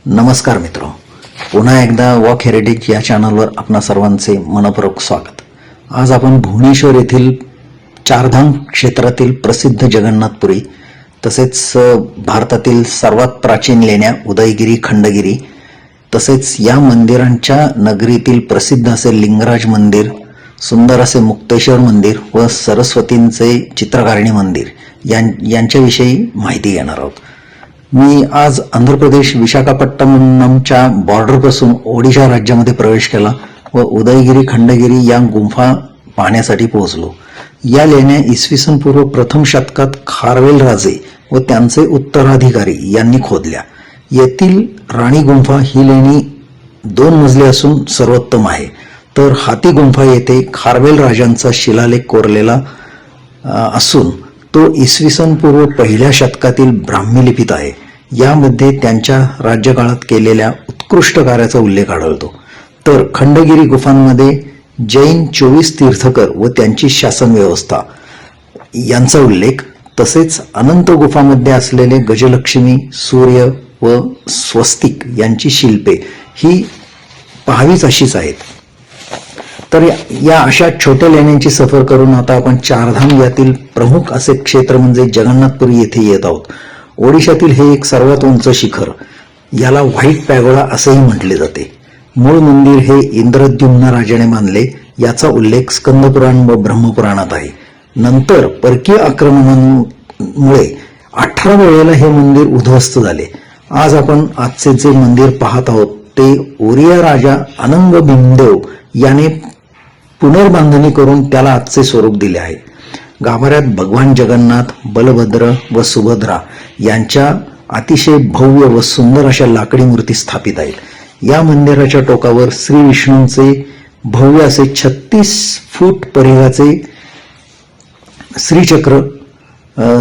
नमस्कार मित्रो, पुन्हा एकदा वॉक हेरिटेज या चॅनलवर आपणा सर्वांचे मनपूर्वक स्वागत. आज आपण भुवनेश्वर येथील चारधाम क्षेत्रातील प्रसिद्ध जगन्नाथपुरी तसेच भारतातील सर्वात प्राचीन लेण्या उदयगिरी, खंडगिरी तसेच या मंदिरांच्या नगरीतील प्रसिद्ध असे लिंगराज मंदिर, सुंदर असे मुक्तेश्वर मंदिर व सरस्वतींचे चित्रकारिणी मंदिर यांच्याविषयी माहिती घेणार आहोत. मी आज आंध्र प्रदेश विशाखापट्टणमच्या बॉर्डरपासून ओडिशा राज्यामध्ये प्रवेश केला व उदयगिरी, खंडगिरी या गुंफा पाहण्यासाठी पोहोचलो. या लेण्या इसवी सन पूर्व प्रथम शतकात खारवेल राजे व त्यांचे उत्तराधिकारी यांनी खोदल्या. येथील राणी गुंफा ही लेणी 2 मजली असून सर्वोत्तम आहे, तर हाती गुंफा येथे खारवेल राजांचा शिलालेख कोरलेला असून तो इसवी सन पूर्व 1 शतकातील ब्राह्मी लिपीत आहे. यामध्ये त्यांच्या राज्यकाळात केलेल्या उत्कृष्ट कार्याचा उल्लेख आढळतो. तर खंडगिरी गुंफांमध्ये जैन 24 तीर्थकर व त्यांची शासन व्यवस्था यांचा उल्लेख, तसेच अनंत गुंफामध्ये असलेले गजलक्ष्मी, सूर्य व स्वस्तिक यांची शिल्पे ही पाहावीच अशीच आहेत. तर या अशा छोट्या लेण्यांची सफर करून आता आपण चारधाम यातील प्रमुख असे क्षेत्र म्हणजे जगन्नाथपुरी येथे येत आहोत. ओडिशातील हे एक सर्वात उंच शिखर, याला व्हाईट पॅगोडा असेही म्हटले जाते. मूळ मंदिर हे इंद्रद्युम्न राजाने बांधले, याचा उल्लेख स्कंदपुराण व ब्रह्मपुराणात आहे. नंतर परकीय आक्रमणामुळे 18 वेळेला हे मंदिर उद्ध्वस्त झाले. आज आपण आजचे जे मंदिर पाहत आहोत ते ओरिया राजा अनंग भीमदेव याने पुनर्बांधणी करून त्याला आजचे स्वरूप दिले आहे. गाभाऱ्यात भगवान जगन्नाथ, बलभद्र व सुभद्रा यांच्या अतिशय भव्य व सुंदर अशा लाकडी मूर्ती स्थापित आहेत. या मंदिराच्या टोकावर श्री विष्णूंचे भव्य असे 36 फूट परिघाचे श्रीचक्र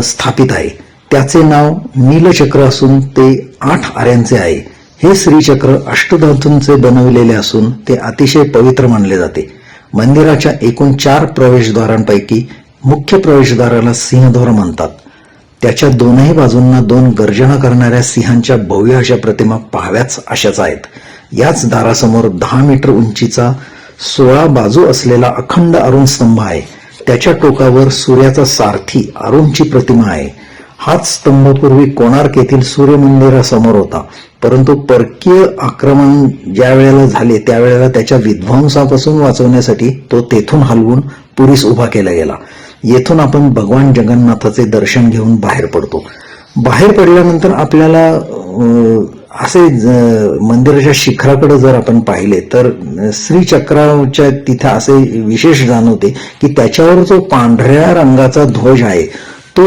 स्थापित आहे. त्याचे नाव नीलचक्र असून ते 8 आऱ्यांचे आहे. हे श्रीचक्र अष्टधातूंचे बनविलेले असून ते अतिशय पवित्र मानले जाते. मंदिराच्या एकूण 4 प्रवेशद्वारांपैकी मुख्य प्रवेशद्वाराला सिंहद्वार म्हणतात. त्याच्या दोनही बाजूंना 2 गर्जना करणाऱ्या सिंहांच्या भव्य अशा प्रतिमा पाहाव्याच अशाच आहेत. याच दारासमोर 10 मीटर उंचीचा 16 बाजू असलेला अखंड अरुण स्तंभ आहे. त्याच्या टोकावर सूर्याचा सारथी अरुणची प्रतिमा आहे. हाच स्तंभ पूर्वी कोणार्क येथील सूर्य मंदिरासमोर होता, परंतु परकीय आक्रमण ज्या वेळेला झाले त्यावेळेला त्याच्या विध्वंसापासून वाचवण्यासाठी तो तेथून हलवून पुरीस उभा केला गेला. येथून आपण भगवान जगन्नाथाचे दर्शन घेऊन बाहेर पडतो. बाहेर पडल्यानंतर आपल्याला असे मंदिराच्या शिखराकडे जर आपण पाहिले तर श्रीचक्राच्या तिथे असे विशेष जाणवते की त्याच्यावर जो पांढऱ्या रंगाचा ध्वज आहे तो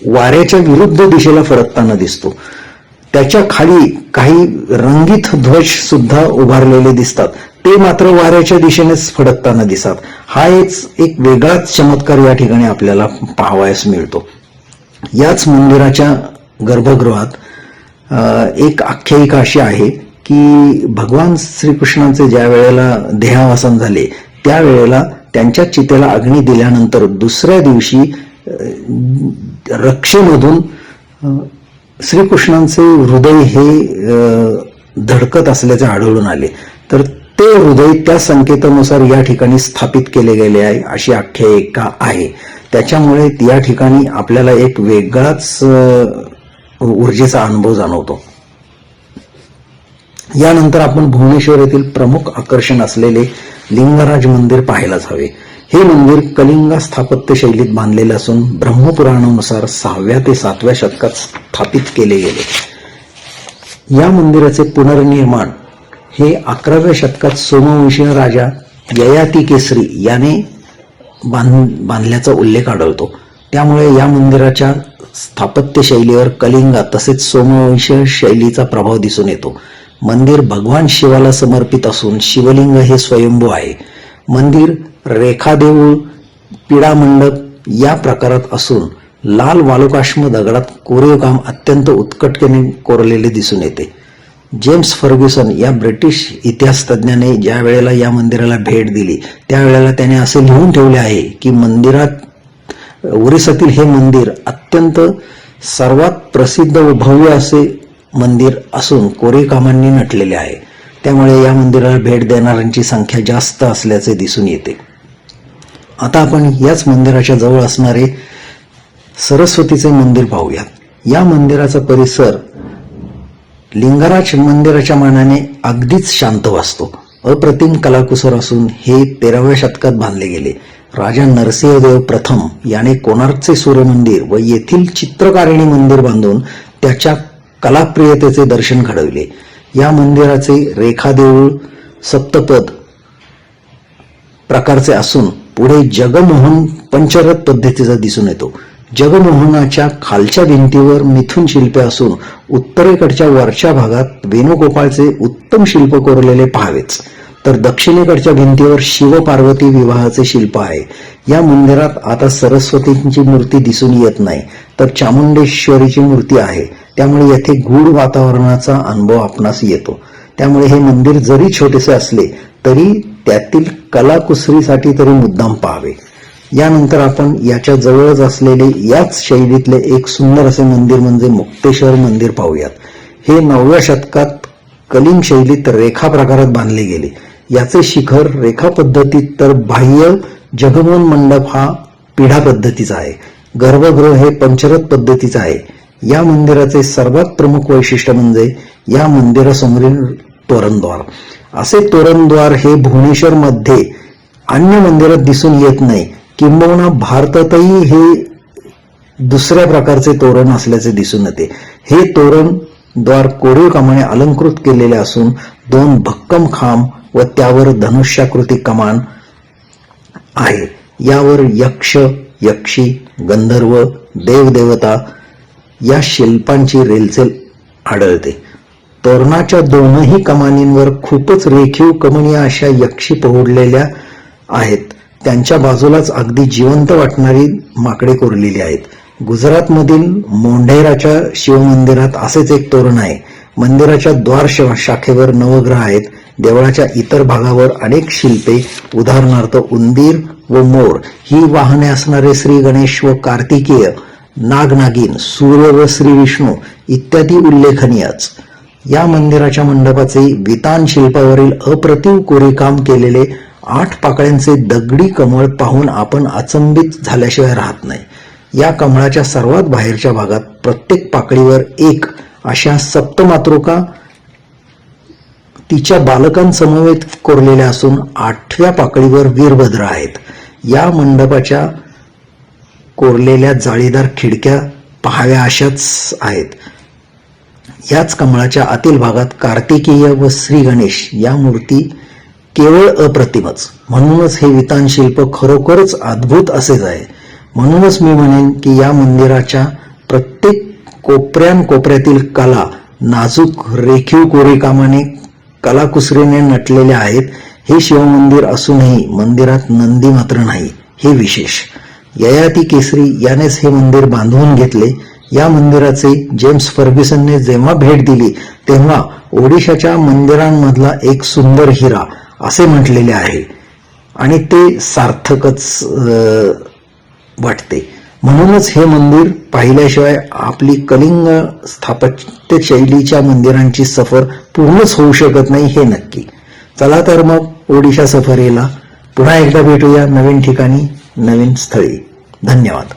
वाऱ्याच्या विरुद्ध दिशेला फडकताना दिसतो. त्याच्या खाली काही रंगीत ध्वज सुद्धा उभारलेले दिसतात, ते मात्र वाऱ्याच्या दिशेनेच फडकताना दिसतात. हा एक वेगळाच चमत्कार या ठिकाणी आपल्याला पाहावयास मिळतो. याच मंदिराच्या गर्भगृहात एक आख्यायिका अशी आहे की भगवान श्रीकृष्णांचे ज्या वेळेला देहावसान झाले त्यावेळेला त्यांच्या चितेला अग्नी दिल्यानंतर दुसऱ्या दिवशी रक्षेमधून श्रीकृष्णांचे हृदय हे धडकत असल्याचे आढळून आले. तर ते हृदय त्या संकेतानुसार या ठिकाणी स्थापित केले गेले आहे अशी आख्यायिका आहे. त्याच्यामुळे या ठिकाणी आपल्याला एक वेगळाच ऊर्जेचा अनुभव जाणवतो. यानंतर आपण भुवनेश्वर येथील प्रमुख आकर्षण असलेले लिंगराज मंदिर पाहायलाच हवे. हे मंदिर कलिंगा स्थापत्य शैलीत बांधलेले असून ब्रह्मपुराणानुसार 6व्या ते 7व्या शतकात स्थापित केले गेले. या मंदिराचे पुनर्निर्माण हे 11व्या शतकात सोमवंशीय राजा ययाती केसरी याने बांधल्याचा उल्लेख आढळतो. त्यामुळे या मंदिराच्या स्थापत्य शैलीवर कलिंगा तसेच सोमवंशीय शैलीचा प्रभाव दिसून येतो. मंदिर भगवान शिवाला समर्पित असून शिवलिंग हे स्वयंभू आहे. मंदिर रेखादेऊळ, पिढामंडप या प्रकारात असून लाल वालुकाश्म दगडात कोरीव काम अत्यंत उत्कटतेने कोरलेले दिसून येते. जेम्स फर्ग्युसन या ब्रिटिश इतिहासतज्ञाने ज्या वेळेला या मंदिराला भेट दिली त्यावेळेला त्याने असे लिहून ठेवले आहे की ओरिसातील हे मंदिर अत्यंत सर्वात प्रसिद्ध व भव्य असे मंदिर असून कोरीवकामांनी नटलेले आहे. त्यामुळे या मंदिराला भेट देणाऱ्यांची संख्या जास्त असल्याचे दिसून येते. आता आपण याच मंदिराच्या जवळ असणारे सरस्वतीचे मंदिर पाहूया. या मंदिराचा परिसर लिंगराज मंदिराच्या मानाने अगदीच शांत वाटतो. अप्रतिम कलाकुसर असून हे 13व्या शतकात बांधले गेले. राजा नरसिंहदेव प्रथम याने कोणार्कचे सूर्य मंदिर व येथील चित्रकारिणी मंदिर बांधून त्याच्या कलाप्रियतेचे दर्शन घडविले. या मंदिराचे रेखा देऊळ सप्तपद प्रकारचे असून पुढे जगमोहन पंचरथ पद्धतीचा दिसून येतो. जगमोहनाच्या खालच्या भिंतीवर मिथुन शिल्पे असून उत्तरेकडच्या वरच्या भागात वेणुगोपाळचे उत्तम शिल्प कोरलेले पाहावेच. तर दक्षिणेकडच्या भिंतीवर शिव पार्वती विवाहाचे शिल्प आहे. या मंदिरात आता सरस्वतींची मूर्ती दिसून येत नाही, तर चामुंडेश्वरीची मूर्ती आहे. त्यामुळे येथे गूढ वातावरणाचा अनुभव आपणास येतो. त्यामुळे हे मंदिर जरी छोटेसे असले तरी त्यातील कलाकुसरीसाठी तरी मुद्दाम पाहावे. यानंतर आपण याच्या जवळच असलेले याच शैलीतले एक सुंदर असे मंदिर म्हणजे मुक्तेश्वर मंदिर पाहूयात. हे 9व्या शतकात कलिंग शैलीत रेखा प्रकारात बांधले गेले. याचे शिखर रेखा पद्धतीत तर बाह्य जगमोहन मंडप हा पिढा पद्धतीचा आहे. गर्भगृह हे पंचरथ पद्धतीचे आहे. या मंदिराचे सर्वात प्रमुख वैशिष्ट्य म्हणजे या मंदिरासमोरील तोरणद्वार. असे तोरणद्वार हे भुवनेश्वर मध्ये अन्य मंदिरात दिसून येत नाही. किंबहुना भारतातही हे दुसऱ्या प्रकारचे तोरण असल्याचे दिसून येते. हे तोरण द्वार कोरीवकामाने अलंकृत केलेले असून 2 भक्कम खांब व त्यावर धनुष्याकृती कमान आहे. यावर यक्ष, यक्षी, गंधर्व, देवदेवता या शिल्पांची रेलचेल आढळते. तोरणाच्या दोनही कमानींवर खूपच रेखीव कमनीय अशा यक्षी पोहडलेल्या आहेत. त्यांच्या बाजूलाच अगदी जिवंत वाटणारी माकडे कोरलेली आहेत. गुजरातमधील मोढेराच्या शिवमंदिरात असेच एक तोरण आहे. मंदिराच्या द्वार शाखेवर नवग्रह आहेत. देवळाच्या इतर भागावर अनेक शिल्पे, उदाहरणार्थ उंदीर व मोर ही वाहने असणारे श्री गणेश व कार्तिकेय, नागनागिन, सूर्य व श्री विष्णू इत्यादी उल्लेखनीयच. या मंदिराच्या मंडपाचे वितान शिल्पावरील अप्रतिम कोरीवकाम केलेले 8 पाकळ्यांचे दगडी कमळ पाहून आपण अचंबित झाल्याशिवाय राहत नाही. या कमळाच्या सर्वात बाहेरच्या भागात प्रत्येक पाकळीवर एक अशा सप्तमातृका तिच्या बालकांसमवेत कोरलेल्या असून 8व्या पाकळीवर वीरभद्र आहेत. या मंडपाच्या कोरलेल्या जाळीदार खिडक्या पाहाव्या अशाच आहेत. याच कमळाच्या आतील भागात कार्तिकेय व श्री गणेश या मूर्ती केवळ अप्रतिमच. म्हणूनच हे वितान शिल्प खरोखरच अद्भुत असेच आहे. म्हणूनच मी म्हणेन की या मंदिराच्या प्रत्येक कोपऱ्यातील कला नाजूक रेखीव कोरीवकामाने कलाकुसरीने नटलेल्या आहेत. हे शिवमंदिर असूनही मंदिरात नंदी मात्र नाही, हे विशेष. ययाती केसरी यानेच हे मंदिर बांधवून घेतले. या मंदिराचे जेम्स फर्ग्युसनने जेव्हा भेट दिली तेव्हा ओडिशाच्या मंदिरांमधला एक सुंदर हिरा असे म्हटलेले आहे आणि ते सार्थकच वाटते. म्हणूनच हे मंदिर पाहिल्याशिवाय आपली कलिंग स्थापत्य शैलीच्या मंदिरांची सफर पूर्णच होऊ शकत नाही, हे नक्की. चला तर मग ओडिशा सफरीला पुन्हा एकदा भेटूया नवीन ठिकाणी, नवीन स्थळी. धन्यवाद.